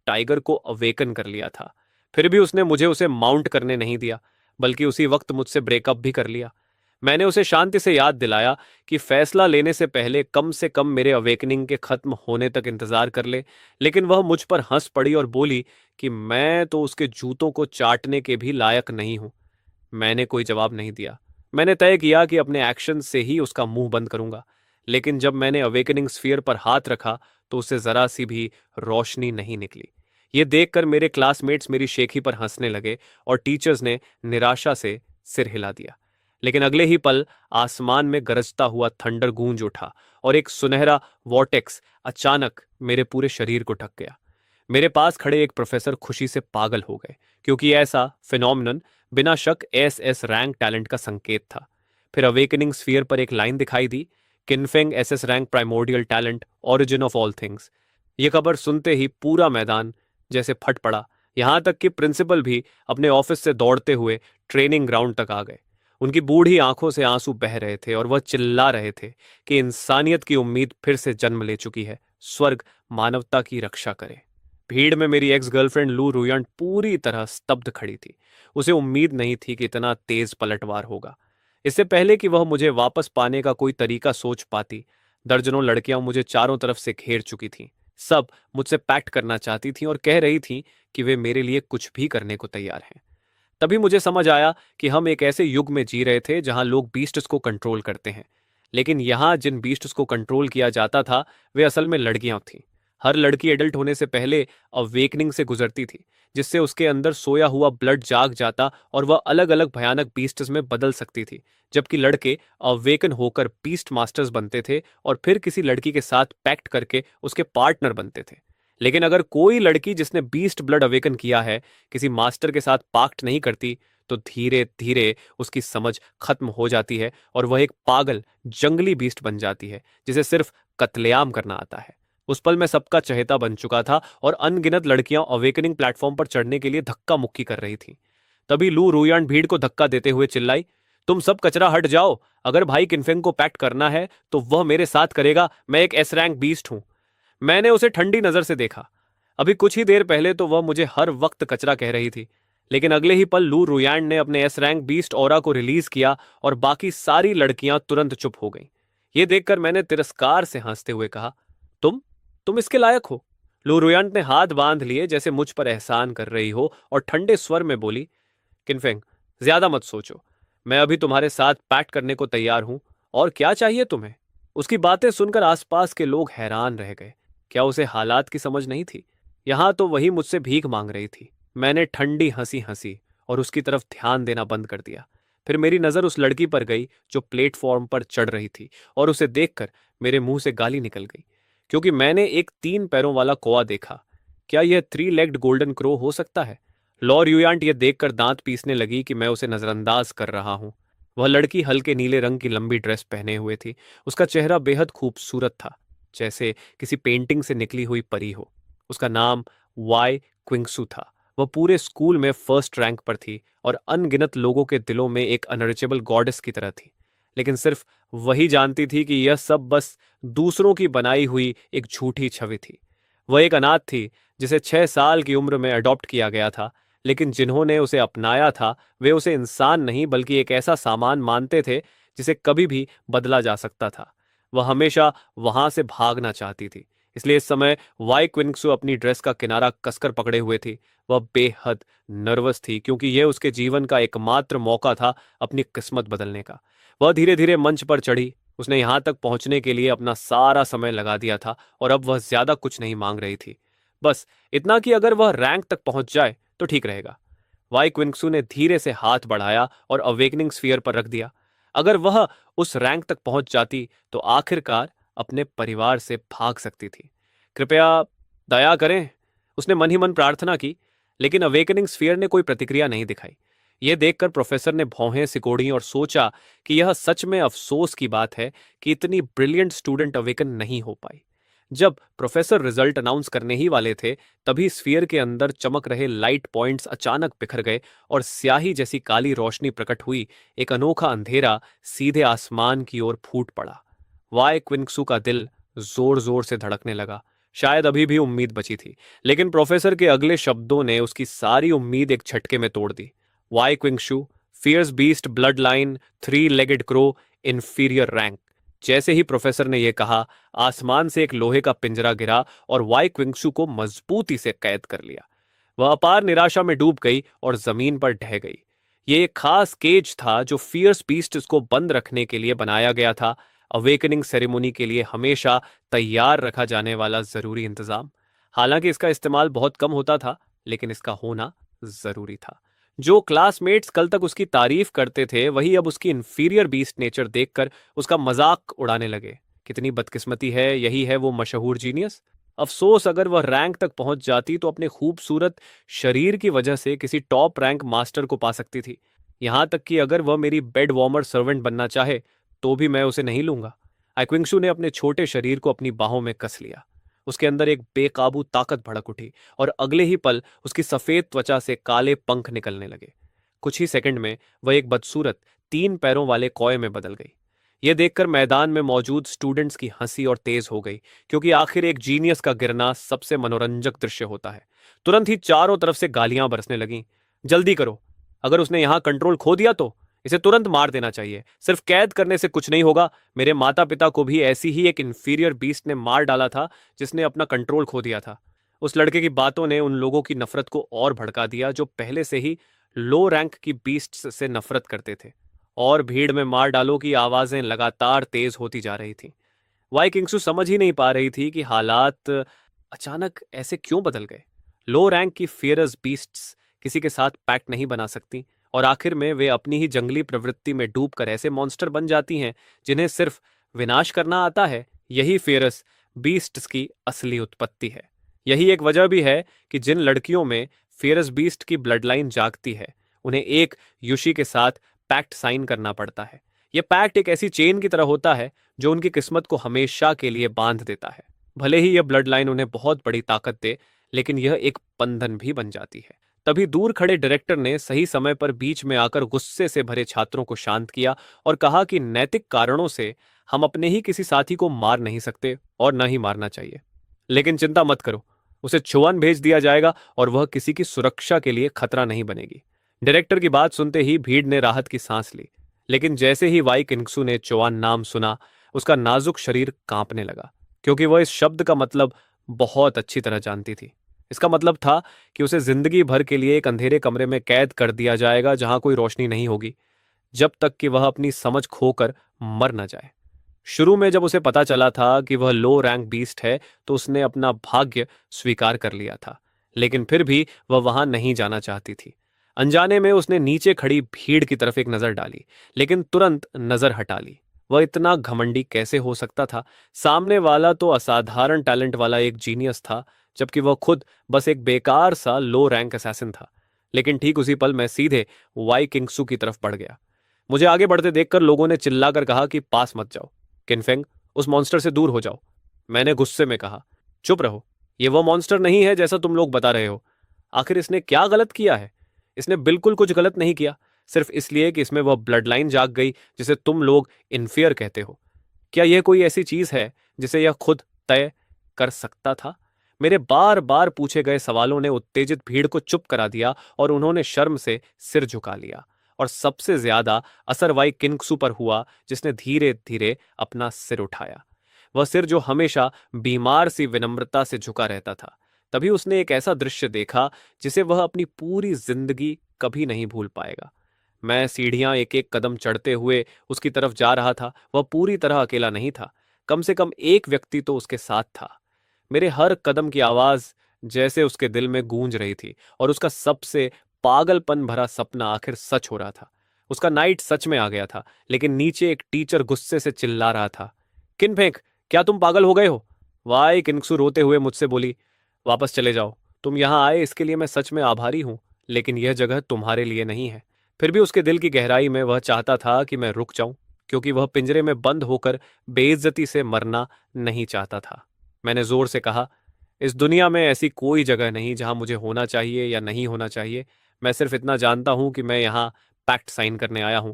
Tiger को awaken कर लिया था। फिर भी उसने मुझे उसे माउंट करने नहीं दिया, बल्कि उसी वक्त मुझसे ब्रेकअप भी कर लिया। मैंने उसे शांति से याद दिलाया कि फैसला लेने से कम मेरे अवेकनिंग के खत्म होने तक इंतजार कर ले, लेकिन वह मुझ पर हंस पड़ी और बोली कि मैं तो उसके जूतों को चाटने के भी लायक नहीं हूं। मैंने कोई जवाब नहीं दिया। मैंने तय किया कि अपने एक्शन से ही उसका मुंह बंद करूंगा। लेकिन जब मैंने अवेकनिंग स्फीयर पर हाथ रखा तो उससे जरा सी भी रोशनी नहीं निकली। ये देखकर मेरे क्लासमेट्स मेरी शेखी पर हंसने लगे और टीचर्स ने निराशा से सिर हिला दिया। लेकिन अगले ही पल आसमान में गरजता हुआ थंडर गूंज उठा और एक सुनहरा वॉर्टेक्स अचानक मेरे पूरे शरीर को ढक गया। मेरे पास खड़े एक प्रोफेसर खुशी से पागल हो गए, क्योंकि ऐसा फिनोमिनन बिना शक एस रैंक टैलेंट का संकेत था। फिर अवेकनिंग स्फीयर पर एक लाइन दिखाई दी, Qinfeng SS rank primordial talent, origin of all things. ये खबर सुनते ही पूरा मैदान जैसे फट पड़ा। यहां तक कि प्रिंसिपल भी अपने ऑफिस से दौड़ते हुए ट्रेनिंग ग्राउंड तक आ गए। उनकी बूढ़ी आंखों से आंसू बह रहे थे और वह चिल्ला रहे थे कि इंसानियत की उम्मीद फिर से जन्म ले चुकी है, स्वर्ग मानवता की रक्षा करे। भीड़ में मेरी एक्स गर्लफ्रेंड लू रुयंट पूरी तरह स्तब्ध खड़ी थी। उसे उम्मीद नहीं थी कि इतना तेज पलटवार होगा। इससे पहले कि वह मुझे वापस पाने का कोई तरीका सोच पाती, दर्जनों लड़कियां मुझे चारों तरफ से घेर चुकी थीं। सब मुझसे पैक्ट करना चाहती थीं और कह रही थीं कि वे मेरे लिए कुछ भी करने को तैयार हैं। तभी मुझे समझ आया कि हम एक ऐसे युग में जी रहे थे जहां लोग बीस्ट्स को कंट्रोल करते हैं, लेकिन यहां जिन बीस्ट्स को कंट्रोल किया जाता था वे असल में लड़कियां थीं। हर लड़की एडल्ट होने से पहले अवेकनिंग से गुजरती थी, जिससे उसके अंदर सोया हुआ ब्लड जाग जाता और वह अलग अलग भयानक बीस्ट्स में बदल सकती थी। जबकि लड़के अवेकन होकर बीस्ट मास्टर्स बनते थे और फिर किसी लड़की के साथ पैक्ट करके उसके पार्टनर बनते थे। लेकिन अगर कोई लड़की जिसने बीस्ट ब्लड अवेकन किया है किसी मास्टर के साथ पाक्ट नहीं करती, तो धीरे धीरे उसकी समझ खत्म हो जाती है और वह एक पागल जंगली बीस्ट बन जाती है जिसे सिर्फ कत्लेआम करना आता है। उस पल मैं सबका चहेता बन चुका था और अनगिनत लड़कियां अवेकनिंग प्लेटफॉर्म पर चढ़ने के लिए धक्का मुक्की कर रही थीं। तभी लू रुयान भीड़ को धक्का देते हुए चिल्लाई, तुम सब कचरा हट जाओ। अगर भाई किनफेंग को पैक्ट करना है तो वह मेरे साथ करेगा। मैं एक एस रैंक बीस्ट हूं। मैंने उसे ठंडी नजर से देखा। अभी कुछ ही देर पहले तो वह मुझे हर वक्त कचरा कह रही थी, लेकिन अगले ही पल लू रुयान ने अपने एस रैंक बीस्ट ऑरा को रिलीज किया और बाकी सारी लड़कियां तुरंत चुप हो गईं। यह देखकर मैंने तिरस्कार से हंसते हुए कहा, तुम तुम इसके लायक हो। लू रुयान ने हाथ बांध लिए जैसे मुझ पर एहसान कर रही हो और ठंडे स्वर में बोली, किनफेंग, ज्यादा मत सोचो। मैं अभी तुम्हारे साथ पैक्ट करने को तैयार हूं। और क्या चाहिए तुम्हें? उसकी बातें सुनकर आसपास के लोग हैरान रह गए। क्या उसे हालात की समझ नहीं थी? यहां तो वही मुझसे भीख मांग रही थी। मैंने ठंडी हंसी हंसी और उसकी तरफ ध्यान देना बंद कर दिया। फिर मेरी नजर उस लड़की पर गई जो प्लेटफॉर्म पर चढ़ रही थी, और उसे देखकर मेरे मुंह से गाली निकल गई, क्योंकि मैंने एक 3 पैरों वाला कौवा देखा। क्या यह 3 लेग्ड गोल्डन क्रो हो सकता है? लॉर यूयांट यह देखकर दांत पीसने लगी कि मैं उसे नजरअंदाज कर रहा हूं। वह लड़की हल्के नीले रंग की लंबी ड्रेस पहने हुए थी। उसका चेहरा बेहद खूबसूरत था, जैसे किसी पेंटिंग से निकली हुई परी हो। उसका नाम वाई क्विंगसू था। वह पूरे स्कूल में फर्स्ट रैंक पर थी और अनगिनत लोगों के दिलों में एक अनरिचेबल गॉडेस की तरह थी। लेकिन सिर्फ वही जानती थी कि यह सब बस दूसरों की बनाई हुई एक झूठी छवि थी। वह एक अनाथ थी जिसे 6 साल की उम्र में अडॉप्ट किया गया था, लेकिन जिन्होंने उसे अपनाया था वे उसे इंसान नहीं बल्कि एक ऐसा सामान मानते थे जिसे कभी भी बदला जा सकता था। वह हमेशा वहां से भागना चाहती थी, इसलिए इस समय वाई क्विंगसू अपनी ड्रेस का किनारा कसकर पकड़े हुए थी। वह बेहद नर्वस थी, क्योंकि यह उसके जीवन का एकमात्र मौका था अपनी किस्मत बदलने का। वह धीरे धीरे मंच पर चढ़ी। उसने यहां तक पहुंचने के लिए अपना सारा समय लगा दिया था और अब वह ज्यादा कुछ नहीं मांग रही थी, बस इतना कि अगर वह रैंक तक पहुंच जाए तो ठीक रहेगा। वाई क्विंगसू ने धीरे से हाथ बढ़ाया और अवेकनिंग स्फीयर पर रख दिया। अगर वह उस रैंक तक पहुंच जाती तो आखिरकार अपने परिवार से भाग सकती थी। कृपया दया करें, उसने मन ही मन प्रार्थना की, लेकिन अवेकनिंग स्फीयर ने कोई प्रतिक्रिया नहीं दिखाई। यह देखकर प्रोफेसर ने भौहें सिकोड़ी और सोचा कि यह सच में अफसोस की बात है कि इतनी ब्रिलियंट स्टूडेंट अवेकन नहीं हो पाई। जब प्रोफेसर रिजल्ट अनाउंस करने ही वाले थे, तभी स्फीयर के अंदर चमक रहे लाइट पॉइंट्स अचानक बिखर गए और स्याही जैसी काली रोशनी प्रकट हुई। एक अनोखा अंधेरा सीधे आसमान की ओर फूट पड़ा। वाई क्विंगसू का दिल जोर जोर से धड़कने लगा। शायद अभी भी उम्मीद बची थी, लेकिन प्रोफेसर के अगले शब्दों ने उसकी सारी उम्मीद एक झटके में तोड़ दी। Wei Qingshu, fierce beast, blood line, three legged crow, inferior rank. जैसे ही प्रोफेसर ने यह कहा, आसमान से एक लोहे का पिंजरा गिरा और वाई क्विंगशू को मजबूती से कैद कर लिया। वह अपार निराशा में डूब गई और जमीन पर ढह गई। ये एक खास केज था जो फियर्स बीस्ट को बंद रखने के लिए बनाया गया था, अवेकनिंग सेरेमनी के लिए हमेशा तैयार रखा जाने वाला जरूरी इंतजाम। हालांकि इसका इस्तेमाल बहुत कम होता था, लेकिन इसका होना जरूरी था। जो क्लासमेट्स कल तक उसकी तारीफ करते थे, वही अब उसकी इंफीरियर बीस्ट नेचर देखकर उसका मजाक उड़ाने लगे। कितनी बदकिस्मती है, यही है वो मशहूर जीनियस। अफसोस, अगर वह रैंक तक पहुंच जाती तो अपने खूबसूरत शरीर की वजह से किसी टॉप रैंक मास्टर को पा सकती थी। यहां तक कि अगर वह मेरी बेड वार्मर सर्वेंट बनना चाहे तो भी मैं उसे नहीं लूंगा। आइक्विंगशू ने अपने छोटे शरीर को अपनी बाहों में कस लिया। उसके अंदर एक बेकाबू ताकत भड़क उठी और अगले ही पल उसकी सफेद त्वचा से काले पंख निकलने लगे। कुछ ही सेकंड में वह एक बदसूरत 3 पैरों वाले कौए में बदल गई। यह देखकर मैदान में मौजूद स्टूडेंट्स की हंसी और तेज हो गई, क्योंकि आखिर एक जीनियस का गिरना सबसे मनोरंजक दृश्य होता है। तुरंत ही चारों तरफ से गालियां बरसने लगीं। जल्दी करो, अगर उसने यहां कंट्रोल खो दिया तो इसे तुरंत मार देना चाहिए। सिर्फ कैद करने से कुछ नहीं होगा। मेरे माता पिता को भी ऐसी ही एक इंफीरियर बीस्ट ने मार डाला था, जिसने अपना कंट्रोल खो दिया था। उस लड़के की बातों ने उन लोगों की नफरत को और भड़का दिया जो पहले से ही लो रैंक की बीस्ट्स से नफरत करते थे। और भीड़ में मार डालो की आवाजें लगातार तेज होती जा रही थी। वाई किंग्सू समझ ही नहीं पा रही थी कि हालात अचानक ऐसे क्यों बदल गए। लो रैंक की फियरस बीस्ट्स किसी के साथ पैक्ट नहीं बना सकती, और आखिर में वे अपनी ही जंगली प्रवृत्ति में डूबकर ऐसे मॉन्स्टर बन जाती हैं जिन्हें सिर्फ विनाश करना आता है। यही फियरस बीस्ट्स की असली उत्पत्ति है। यही एक वजह भी है कि जिन लड़कियों में फियरस बीस्ट की ब्लड लाइन जागती है, उन्हें एक युशी के साथ पैक्ट साइन करना पड़ता है। यह पैक्ट एक ऐसी चेन की तरह होता है जो उनकी किस्मत को हमेशा के लिए बांध देता है। भले ही यह ब्लड लाइन उन्हें बहुत बड़ी ताकत दे, लेकिन यह एक बंधन भी बन जाती है। तभी दूर खड़े डायरेक्टर ने सही समय पर बीच में आकर गुस्से से भरे छात्रों को शांत किया और कहा कि नैतिक कारणों से हम अपने ही किसी साथी को मार नहीं सकते और न ही मारना चाहिए। लेकिन चिंता मत करो, उसे छुआन भेज दिया जाएगा और वह किसी की सुरक्षा के लिए खतरा नहीं बनेगी। डायरेक्टर की बात सुनते ही भीड़ ने राहत की सांस ली, लेकिन जैसे ही वाई किंगसू ने चौहान नाम सुना, उसका नाजुक शरीर कांपने लगा, क्योंकि वह इस शब्द का मतलब बहुत अच्छी तरह जानती थी। इसका मतलब था कि उसे जिंदगी भर के लिए एक अंधेरे कमरे में कैद कर दिया जाएगा जहां कोई रोशनी नहीं होगी, जब तक कि वह अपनी समझ खोकर मर न जाए। शुरू में जब उसे पता चला था कि वह लो रैंक बीस्ट है, तो उसने अपना भाग्य स्वीकार कर लिया था, लेकिन फिर भी वह वहां नहीं जाना चाहती थी। अनजाने में उसने नीचे खड़ी भीड़ की तरफ एक नजर डाली, लेकिन तुरंत नजर हटा ली। वह इतना घमंडी कैसे हो सकता था? सामने वाला तो असाधारण टैलेंट वाला एक जीनियस था, जबकि वह खुद बस एक बेकार सा लो रैंक असैसिन था। लेकिन ठीक उसी पल मैं सीधे वाई किंगसू की तरफ बढ़ गया। मुझे आगे बढ़ते देखकर लोगों ने चिल्लाकर कहा कि पास मत जाओ, किनफेंग, उस मॉन्स्टर से दूर हो जाओ। मैंने गुस्से में कहा, चुप रहो, ये वो मॉन्स्टर नहीं है जैसा तुम लोग बता रहे हो। आखिर इसने क्या गलत किया है? इसने बिल्कुल कुछ गलत नहीं किया, सिर्फ इसलिए कि इसमें वह ब्लड लाइन जाग गई जिसे तुम लोग इन्फियर कहते हो। क्या यह कोई ऐसी चीज है जिसे यह खुद तय कर सकता था? मेरे बार बार पूछे गए सवालों ने उत्तेजित भीड़ को चुप करा दिया और उन्होंने शर्म से सिर झुका लिया। और सबसे ज्यादा असर वाई किंगसू पर हुआ, जिसने धीरे धीरे अपना सिर उठाया। वह सिर जो हमेशा बीमार सी विनम्रता से झुका रहता था। तभी उसने एक ऐसा दृश्य देखा जिसे वह अपनी पूरी जिंदगी कभी नहीं भूल पाएगा। मैं सीढ़ियां एक एक कदम चढ़ते हुए उसकी तरफ जा रहा था। वह पूरी तरह अकेला नहीं था, कम से कम एक व्यक्ति तो उसके साथ था। मेरे हर कदम की आवाज जैसे उसके दिल में गूंज रही थी, और उसका सबसे पागलपन भरा सपना आखिर सच हो रहा था। उसका नाइट सच में आ गया था, लेकिन नीचे एक टीचर गुस्से से चिल्ला रहा था, किनफेंक, क्या तुम पागल हो गए हो? वाई किंगसू रोते हुए मुझसे बोली, वापस चले जाओ। तुम यहां आए इसके लिए मैं सच में आभारी हूं, लेकिन यह जगह तुम्हारे लिए नहीं है। फिर भी उसके दिल की गहराई में वह चाहता था कि मैं रुक जाऊं, क्योंकि वह पिंजरे में बंद होकर बेइज्जती से मरना नहीं चाहता था। मैंने जोर से कहा, इस दुनिया में ऐसी कोई जगह नहीं जहां मुझे होना चाहिए या नहीं होना चाहिए। मैं सिर्फ इतना जानता हूं कि मैं यहाँ पैक्ट साइन करने आया हूं।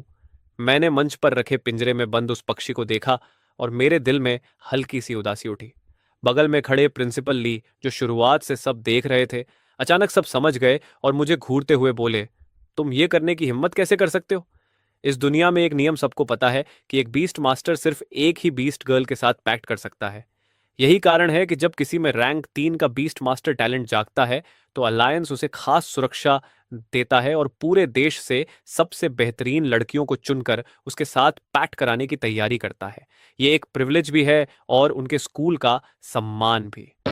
मैंने मंच पर रखे पिंजरे में बंद उस पक्षी को देखा और मेरे दिल में हल्की सी उदासी उठी। बगल में खड़े प्रिंसिपल ली, जो शुरुआत से सब देख रहे थे, अचानक सब समझ गए और मुझे घूरते हुए बोले, तुम ये करने की हिम्मत कैसे कर सकते हो? इस दुनिया में एक नियम सबको पता है कि एक बीस्ट मास्टर सिर्फ एक ही बीस्ट गर्ल के साथ पैक्ट कर सकता है। यही कारण है कि जब किसी में रैंक 3 का बीस्ट मास्टर टैलेंट जागता है, तो अलायंस उसे खास सुरक्षा देता है और पूरे देश से सबसे बेहतरीन लड़कियों को चुनकर उसके साथ पैक्ट कराने की तैयारी करता है। ये एक प्रिविलेज भी है और उनके स्कूल का सम्मान भी।